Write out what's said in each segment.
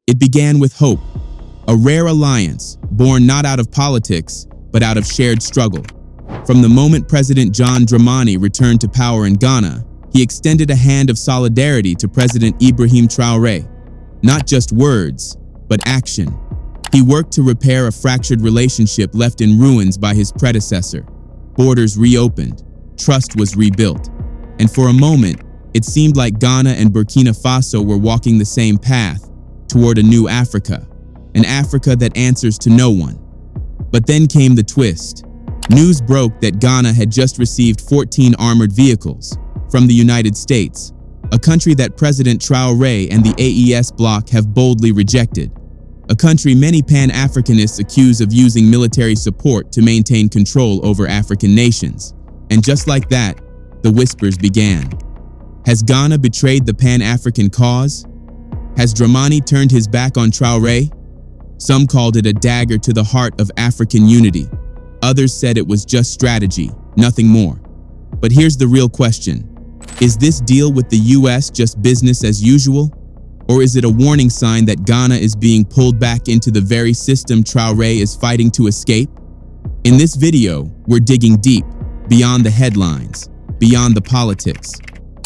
It began with hope, a rare alliance born not out of politics, but out of shared struggle. From the moment President John Dramani returned to power in Ghana, he extended a hand of solidarity to President Ibrahim Traoré. Not just words, but action. He worked to repair a fractured relationship left in ruins by his predecessor. Borders reopened, trust was rebuilt, and for a moment, it seemed like Ghana and Burkina Faso were walking the same path toward a new Africa, an Africa that answers to no one. But then came the twist. News broke that Ghana had just received 14 armored vehicles from the United States, a country that President Traoré and the AES bloc have boldly rejected, a country many Pan-Africanists accuse of using military support to maintain control over African nations. And just like that, the whispers began. Has Ghana betrayed the Pan-African cause? Has Dramani turned his back on Traoré? Some called it a dagger to the heart of African unity. Others said it was just strategy, nothing more. But here's the real question. Is this deal with the US just business as usual? Or is it a warning sign that Ghana is being pulled back into the very system Traoré is fighting to escape? In this video, we're digging deep, beyond the headlines, beyond the politics.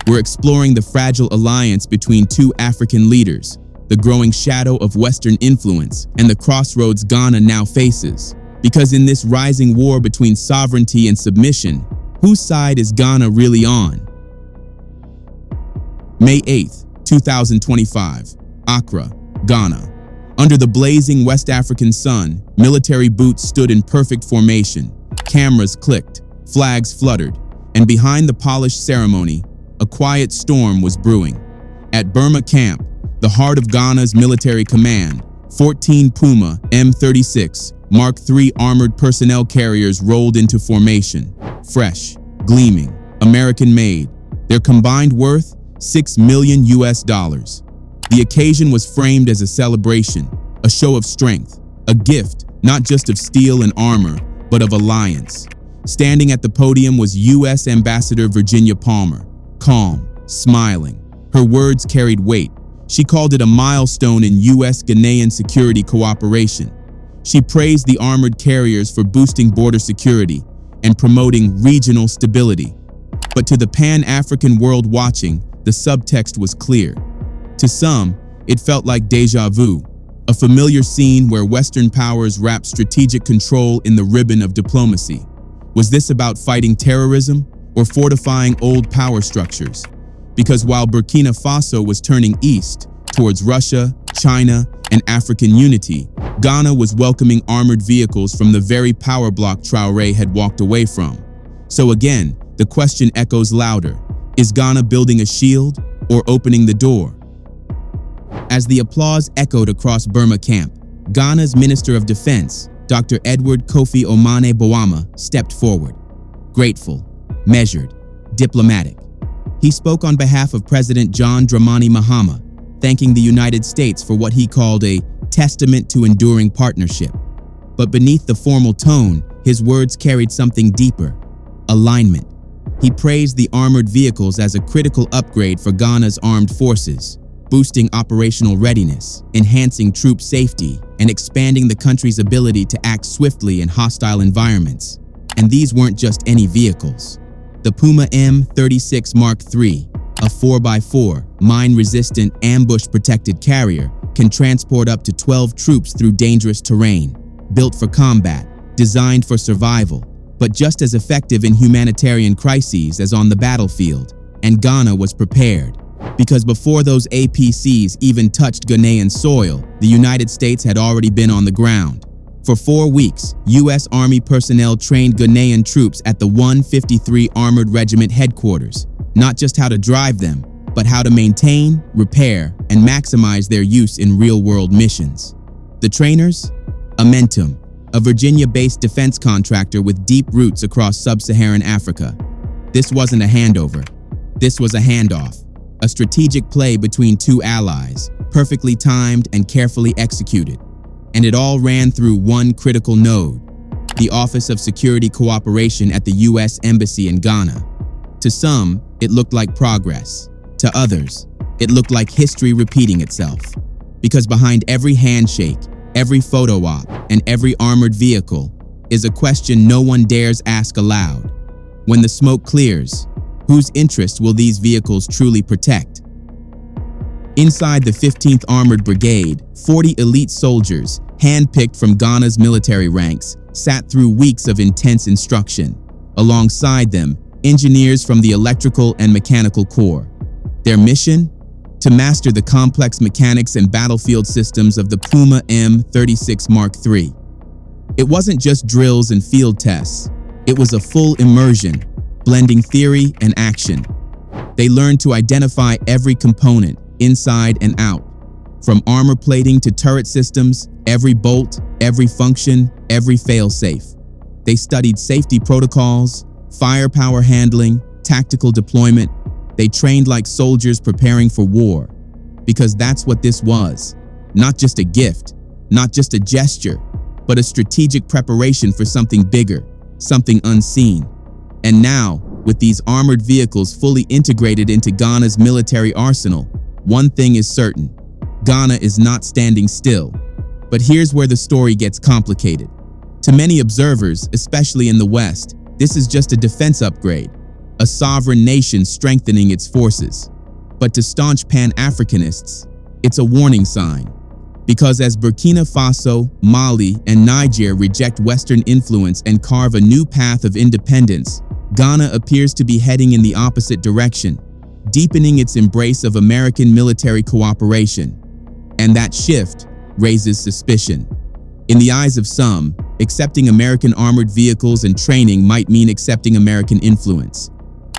We're exploring the fragile alliance between two African leaders, the growing shadow of Western influence, and the crossroads Ghana now faces. Because in this rising war between sovereignty and submission, whose side is Ghana really on? May 8th, 2025, Accra, Ghana. Under the blazing West African sun, military boots stood in perfect formation. Cameras clicked, flags fluttered, and behind the polished ceremony, a quiet storm was brewing. At Burma Camp, the heart of Ghana's military command, 14 Puma M36 Mark III armored personnel carriers rolled into formation. Fresh, gleaming, American-made. Their combined worth, $6 million. The occasion was framed as a celebration, a show of strength, a gift, not just of steel and armor, but of alliance. Standing at the podium was U.S. Ambassador Virginia Palmer, calm, smiling. Her words carried weight. She called it a milestone in U.S.-Ghanaian security cooperation. She praised the armored carriers for boosting border security and promoting regional stability. But to the Pan-African world watching, the subtext was clear. To some, it felt like déjà vu, a familiar scene where Western powers wrapped strategic control in the ribbon of diplomacy. Was this about fighting terrorism or fortifying old power structures? Because while Burkina Faso was turning east towards Russia, China, and African unity, Ghana was welcoming armored vehicles from the very power bloc Traoré had walked away from. So again, the question echoes louder. Is Ghana building a shield or opening the door? As the applause echoed across Burma camp, Ghana's Minister of Defense, Dr. Edward Kofi Omane Boama, stepped forward. Grateful, measured, diplomatic. He spoke on behalf of President John Dramani Mahama, thanking the United States for what he called a testament to enduring partnership. But beneath the formal tone, his words carried something deeper: alignment. He praised the armored vehicles as a critical upgrade for Ghana's armed forces, boosting operational readiness, enhancing troop safety, and expanding the country's ability to act swiftly in hostile environments. And these weren't just any vehicles. The Puma M36 Mark III, a 4x4, mine-resistant, ambush-protected carrier, can transport up to 12 troops through dangerous terrain. Built for combat, designed for survival, but just as effective in humanitarian crises as on the battlefield. And Ghana was prepared. Because before those APCs even touched Ghanaian soil, the United States had already been on the ground. For 4 weeks, U.S. Army personnel trained Ghanaian troops at the 153 Armored Regiment headquarters, not just how to drive them, but how to maintain, repair, and maximize their use in real-world missions. The trainers? Amentum, a Virginia-based defense contractor with deep roots across sub-Saharan Africa. This wasn't a handover. This was a handoff, a strategic play between two allies, perfectly timed and carefully executed. And it all ran through one critical node, the Office of Security Cooperation at the U.S. Embassy in Ghana. To some, it looked like progress. To others, it looked like history repeating itself. Because behind every handshake, every photo op, and every armored vehicle is a question no one dares ask aloud. When the smoke clears, whose interest will these vehicles truly protect? Inside the 15th Armored Brigade, 40 elite soldiers, handpicked from Ghana's military ranks, sat through weeks of intense instruction. Alongside them, engineers from the Electrical and Mechanical Corps. Their mission? To master the complex mechanics and battlefield systems of the Puma M36 Mark III. It wasn't just drills and field tests. It was a full immersion, blending theory and action. They learned to identify every component, inside and out. From armor plating to turret systems, every bolt, every function, every fail-safe. They studied safety protocols, firepower handling, tactical deployment. They trained like soldiers preparing for war. Because that's what this was. Not just a gift, not just a gesture, but a strategic preparation for something bigger, something unseen. And now, with these armored vehicles fully integrated into Ghana's military arsenal, one thing is certain: Ghana is not standing still. But here's where the story gets complicated. To many observers, especially in the West, this is just a defense upgrade, a sovereign nation strengthening its forces. But to staunch Pan-Africanists, it's a warning sign. Because as Burkina Faso, Mali, and Niger reject Western influence and carve a new path of independence, Ghana appears to be heading in the opposite direction, deepening its embrace of American military cooperation. And that shift raises suspicion. In the eyes of some, accepting American armored vehicles and training might mean accepting American influence.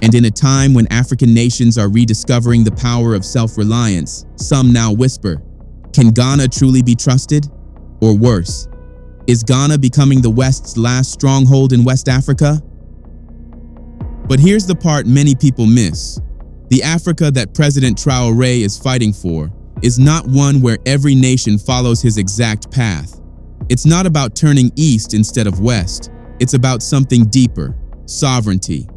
And in a time when African nations are rediscovering the power of self-reliance, some now whisper, can Ghana truly be trusted? Or worse, is Ghana becoming the West's last stronghold in West Africa? But here's the part many people miss. The Africa that President Traoré is fighting for is not one where every nation follows his exact path. It's not about turning east instead of west. It's about something deeper: sovereignty.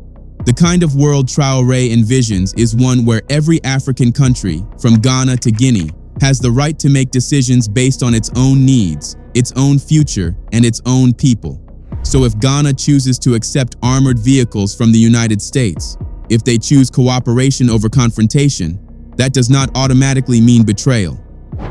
The kind of world Traoré envisions is one where every African country, from Ghana to Guinea, has the right to make decisions based on its own needs, its own future, and its own people. So if Ghana chooses to accept armored vehicles from the United States, if they choose cooperation over confrontation, that does not automatically mean betrayal.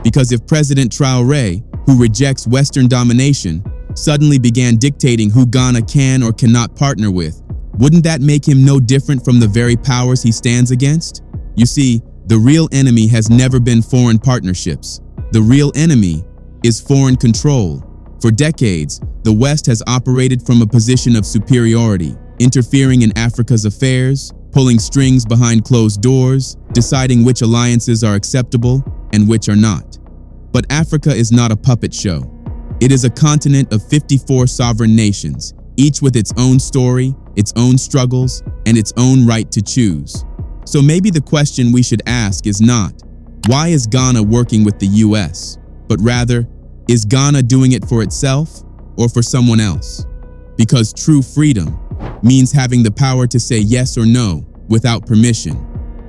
Because if President Traoré, who rejects Western domination, suddenly began dictating who Ghana can or cannot partner with, wouldn't that make him no different from the very powers he stands against? You see, the real enemy has never been foreign partnerships. The real enemy is foreign control. For decades, the West has operated from a position of superiority, interfering in Africa's affairs, pulling strings behind closed doors, deciding which alliances are acceptable and which are not. But Africa is not a puppet show. It is a continent of 54 sovereign nations, each with its own story, its own struggles, and its own right to choose. So maybe the question we should ask is not, why is Ghana working with the US? But rather, is Ghana doing it for itself or for someone else? Because true freedom means having the power to say yes or no without permission.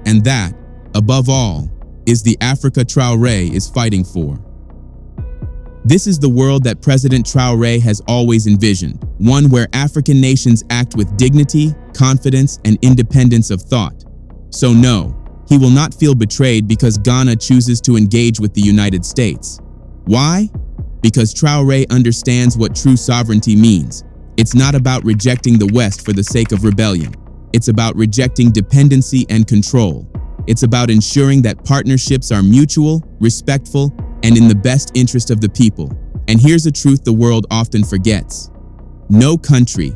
And that, above all, is the Africa Traoré is fighting for. This is the world that President Traoré has always envisioned, one where African nations act with dignity, confidence, and independence of thought. So no, he will not feel betrayed because Ghana chooses to engage with the United States. Why? Because Traoré understands what true sovereignty means. It's not about rejecting the West for the sake of rebellion. It's about rejecting dependency and control. It's about ensuring that partnerships are mutual, respectful, and in the best interest of the people. And here's a truth the world often forgets. No country,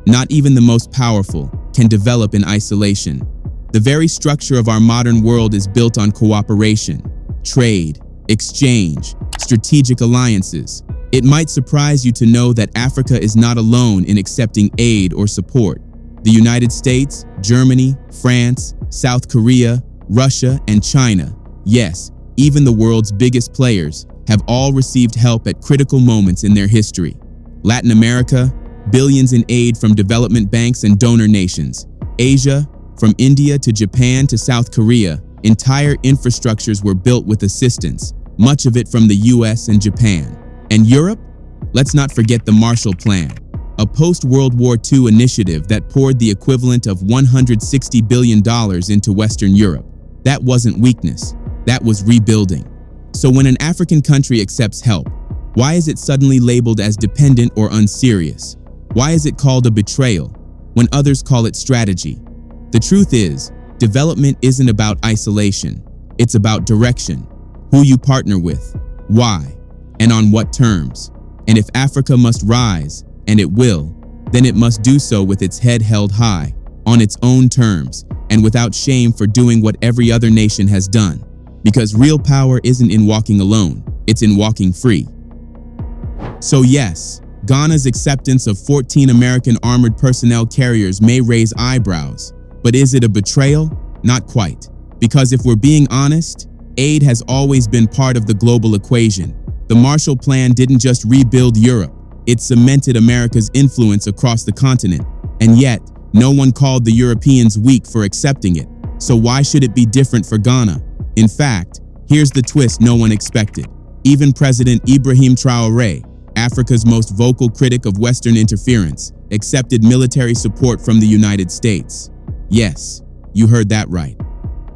not even the most powerful, can develop in isolation. The very structure of our modern world is built on cooperation, trade, exchange, strategic alliances. It might surprise you to know that Africa is not alone in accepting aid or support. The United States, Germany, France, South Korea, Russia, and China, yes, even the world's biggest players, have all received help at critical moments in their history. Latin America, billions in aid from development banks and donor nations. Asia, from India to Japan to South Korea, entire infrastructures were built with assistance, much of it from the US and Japan. And Europe? Let's not forget the Marshall Plan, a post-World War II initiative that poured the equivalent of $160 billion into Western Europe. That wasn't weakness, that was rebuilding. So when an African country accepts help, why is it suddenly labeled as dependent or unserious? Why is it called a betrayal when others call it strategy? The truth is, development isn't about isolation. It's about direction, who you partner with, why, and on what terms. And if Africa must rise, and it will, then it must do so with its head held high, on its own terms, and without shame for doing what every other nation has done. Because real power isn't in walking alone, it's in walking free. So yes, Ghana's acceptance of 14 American armored personnel carriers may raise eyebrows, but is it a betrayal? Not quite. Because if we're being honest, aid has always been part of the global equation. The Marshall Plan didn't just rebuild Europe, it cemented America's influence across the continent. And yet, no one called the Europeans weak for accepting it. So why should it be different for Ghana? In fact, here's the twist no one expected. Even President Ibrahim Traoré, Africa's most vocal critic of Western interference, accepted military support from the United States. Yes, you heard that right.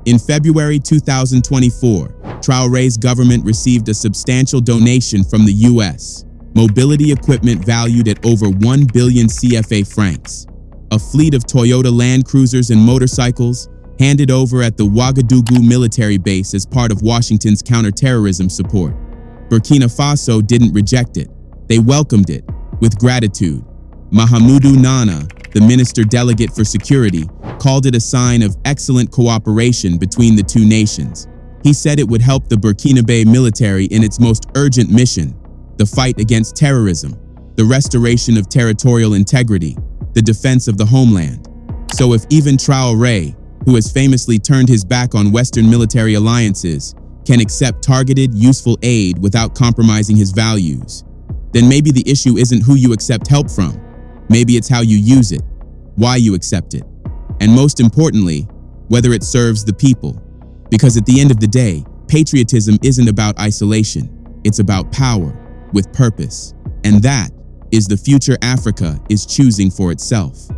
In February 2024, Traoré's government received a substantial donation from the US, mobility equipment valued at over 1 billion CFA francs, a fleet of Toyota Land Cruisers and motorcycles handed over at the Ouagadougou military base as part of Washington's counterterrorism support. Burkina Faso didn't reject it. They welcomed it with gratitude. Mahamudu Nana, the minister delegate for security, called it a sign of excellent cooperation between the two nations. He said it would help the Burkinabe military in its most urgent mission, the fight against terrorism, the restoration of territorial integrity, the defense of the homeland. So if even Traoré, who has famously turned his back on Western military alliances, can accept targeted, useful aid without compromising his values, then maybe the issue isn't who you accept help from. Maybe it's how you use it, why you accept it, and most importantly, whether it serves the people. Because at the end of the day, patriotism isn't about isolation, it's about power with purpose. And that is the future Africa is choosing for itself.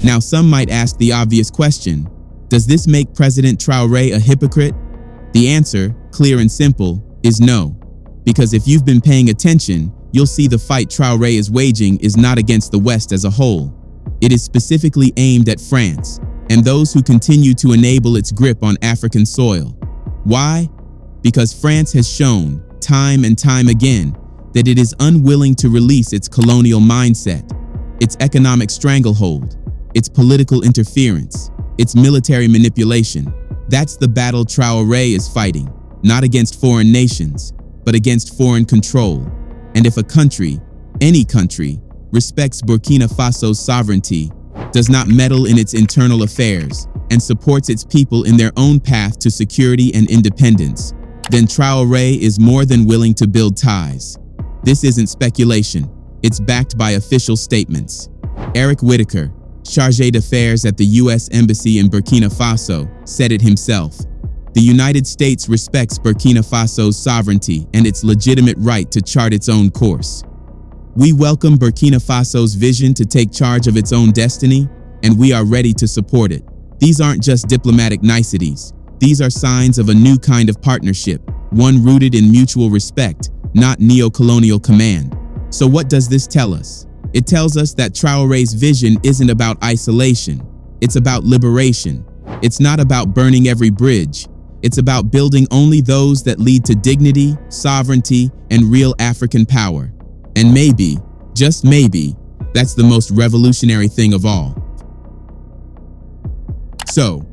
Now, some might ask the obvious question, does this make President Traoré a hypocrite? The answer, clear and simple, is no. Because if you've been paying attention, you'll see the fight Traoré is waging is not against the West as a whole. It is specifically aimed at France and those who continue to enable its grip on African soil. Why? Because France has shown, time and time again, that it is unwilling to release its colonial mindset, its economic stranglehold, its political interference, its military manipulation. That's the battle Traoré is fighting, not against foreign nations, but against foreign control. And if a country, any country, respects Burkina Faso's sovereignty, does not meddle in its internal affairs, and supports its people in their own path to security and independence, then Traoré is more than willing to build ties. This isn't speculation, it's backed by official statements. Eric Whitaker, Chargé d'Affaires at the US Embassy in Burkina Faso, said it himself. The United States respects Burkina Faso's sovereignty and its legitimate right to chart its own course. We welcome Burkina Faso's vision to take charge of its own destiny, and we are ready to support it. These aren't just diplomatic niceties. These are signs of a new kind of partnership, one rooted in mutual respect, not neocolonial command. So what does this tell us? It tells us that Traoré's vision isn't about isolation. It's about liberation. It's not about burning every bridge. It's about building only those that lead to dignity, sovereignty, and real African power. And maybe, just maybe, that's the most revolutionary thing of all. So,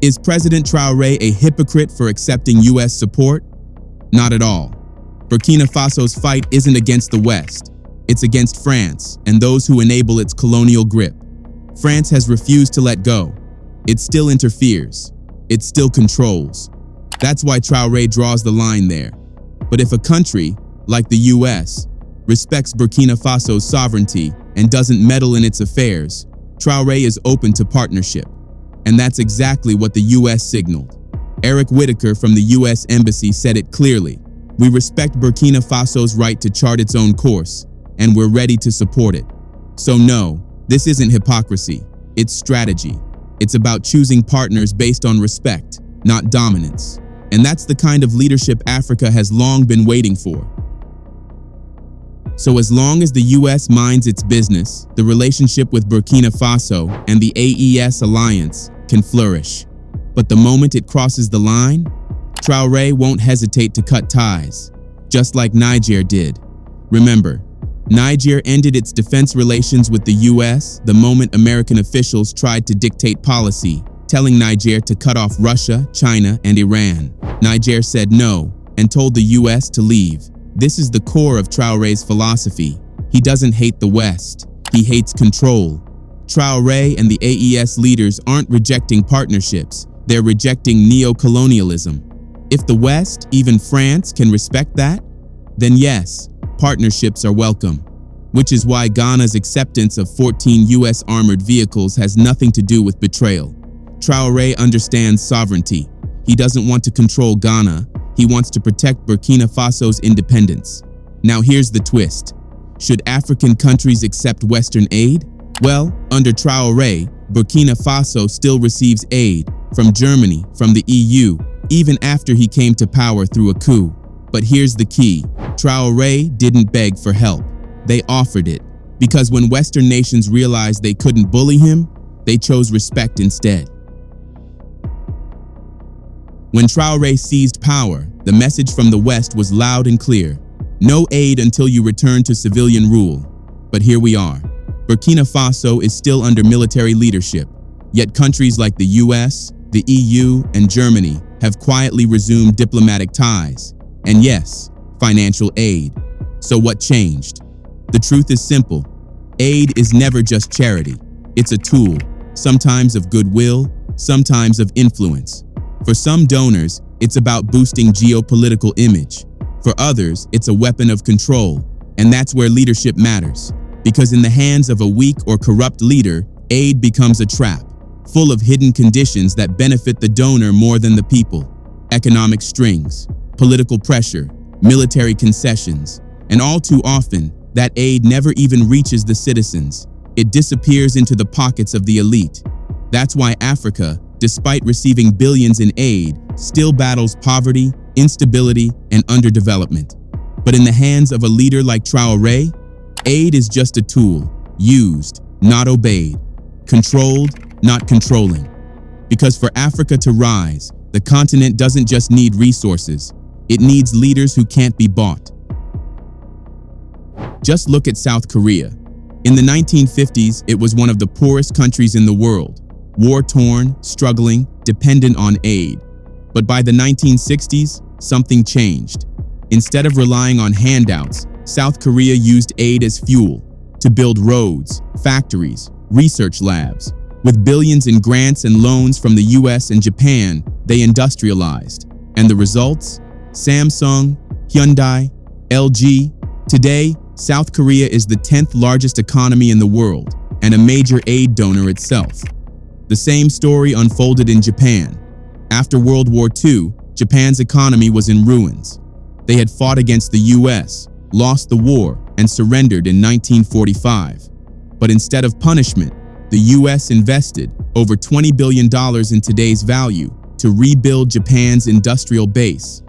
is President Traoré a hypocrite for accepting US support? Not at all. Burkina Faso's fight isn't against the West. It's against France and those who enable its colonial grip. France has refused to let go. It still interferes. It still controls. That's why Traoré draws the line there. But if a country, like the US, respects Burkina Faso's sovereignty and doesn't meddle in its affairs, Traoré is open to partnership. And that's exactly what the US signaled. Eric Whitaker from the US Embassy said it clearly. We respect Burkina Faso's right to chart its own course, and we're ready to support it. So no, this isn't hypocrisy, it's strategy. It's about choosing partners based on respect, not dominance. And that's the kind of leadership Africa has long been waiting for. So as long as the US minds its business, the relationship with Burkina Faso and the AES alliance can flourish. But the moment it crosses the line, Traoré won't hesitate to cut ties, just like Niger did. Remember, Niger ended its defense relations with the US the moment American officials tried to dictate policy, telling Niger to cut off Russia, China, and Iran. Niger said no and told the US to leave. This is the core of Traoré's philosophy. He doesn't hate the West, he hates control. Traoré and the AES leaders aren't rejecting partnerships, they're rejecting neocolonialism. If the West, even France, can respect that, then yes, partnerships are welcome. Which is why Ghana's acceptance of 14 US armored vehicles has nothing to do with betrayal. Traoré understands sovereignty. He doesn't want to control Ghana, he wants to protect Burkina Faso's independence. Now here's the twist. Should African countries accept Western aid? Well, under Traoré, Burkina Faso still receives aid from Germany, from the EU, even after he came to power through a coup. But here's the key. Traoré didn't beg for help. They offered it. Because when Western nations realized they couldn't bully him, they chose respect instead. When Traoré seized power, the message from the West was loud and clear. No aid until you return to civilian rule. But here we are. Burkina Faso is still under military leadership, yet countries like the US, the EU, and Germany have quietly resumed diplomatic ties, and yes, financial aid. So what changed? The truth is simple. Aid is never just charity. It's a tool, sometimes of goodwill, sometimes of influence. For some donors, it's about boosting geopolitical image. For others, it's a weapon of control, and that's where leadership matters. Because in the hands of a weak or corrupt leader, aid becomes a trap, full of hidden conditions that benefit the donor more than the people. Economic strings, political pressure, military concessions, and all too often, that aid never even reaches the citizens. It disappears into the pockets of the elite. That's why Africa, despite receiving billions in aid, still battles poverty, instability, and underdevelopment. But in the hands of a leader like Traoré, aid is just a tool, used, not obeyed, controlled, not controlling. Because for Africa to rise, the continent doesn't just need resources, it needs leaders who can't be bought. Just look at South Korea. In the 1950s, it was one of the poorest countries in the world, war-torn, struggling, dependent on aid. But by the 1960s, something changed. Instead of relying on handouts, South Korea used aid as fuel to build roads, factories, research labs. With billions in grants and loans from the US and Japan, they industrialized. And the results? Samsung, Hyundai, LG. Today, South Korea is the 10th largest economy in the world and a major aid donor itself. The same story unfolded in Japan. After World War II, Japan's economy was in ruins. They had fought against the US, lost the war, and surrendered in 1945. But instead of punishment, the US invested over $20 billion in today's value to rebuild Japan's industrial base.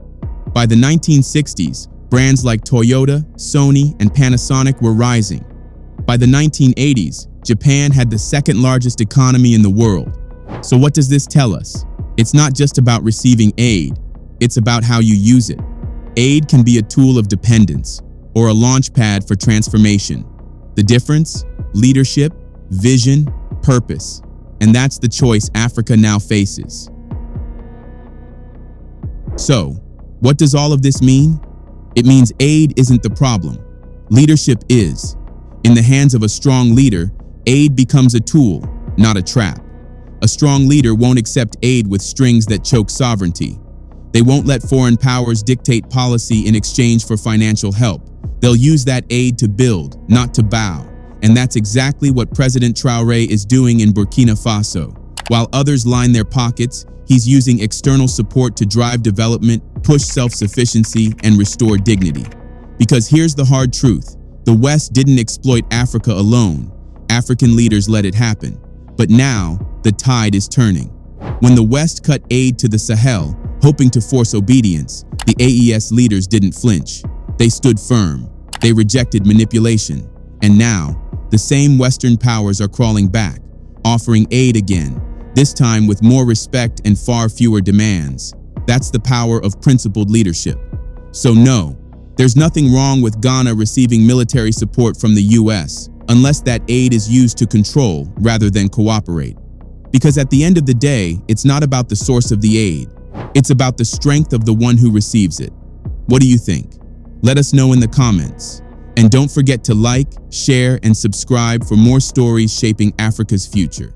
By the 1960s, brands like Toyota, Sony, and Panasonic were rising. By the 1980s, Japan had the second largest economy in the world. So what does this tell us? It's not just about receiving aid, it's about how you use it. Aid can be a tool of dependence or a launch pad for transformation. The difference? Leadership, vision, purpose. And that's the choice Africa now faces. So, what does all of this mean? It means aid isn't the problem. Leadership is. In the hands of a strong leader, aid becomes a tool, not a trap. A strong leader won't accept aid with strings that choke sovereignty. They won't let foreign powers dictate policy in exchange for financial help. They'll use that aid to build, not to bow. And that's exactly what President Traoré is doing in Burkina Faso. While others line their pockets, He's using external support to drive development, push self-sufficiency, and restore dignity. Because here's the hard truth. The West didn't exploit Africa alone. African leaders let it happen. But now, the tide is turning. When the West cut aid to the Sahel, hoping to force obedience, the AES leaders didn't flinch. They stood firm. They rejected manipulation. And now, the same Western powers are crawling back, offering aid again, this time with more respect and far fewer demands. That's the power of principled leadership. So no, there's nothing wrong with Ghana receiving military support from the US, unless that aid is used to control rather than cooperate. Because at the end of the day, it's not about the source of the aid. It's about the strength of the one who receives it. What do you think? Let us know in the comments. And don't forget to like, share, and subscribe for more stories shaping Africa's future.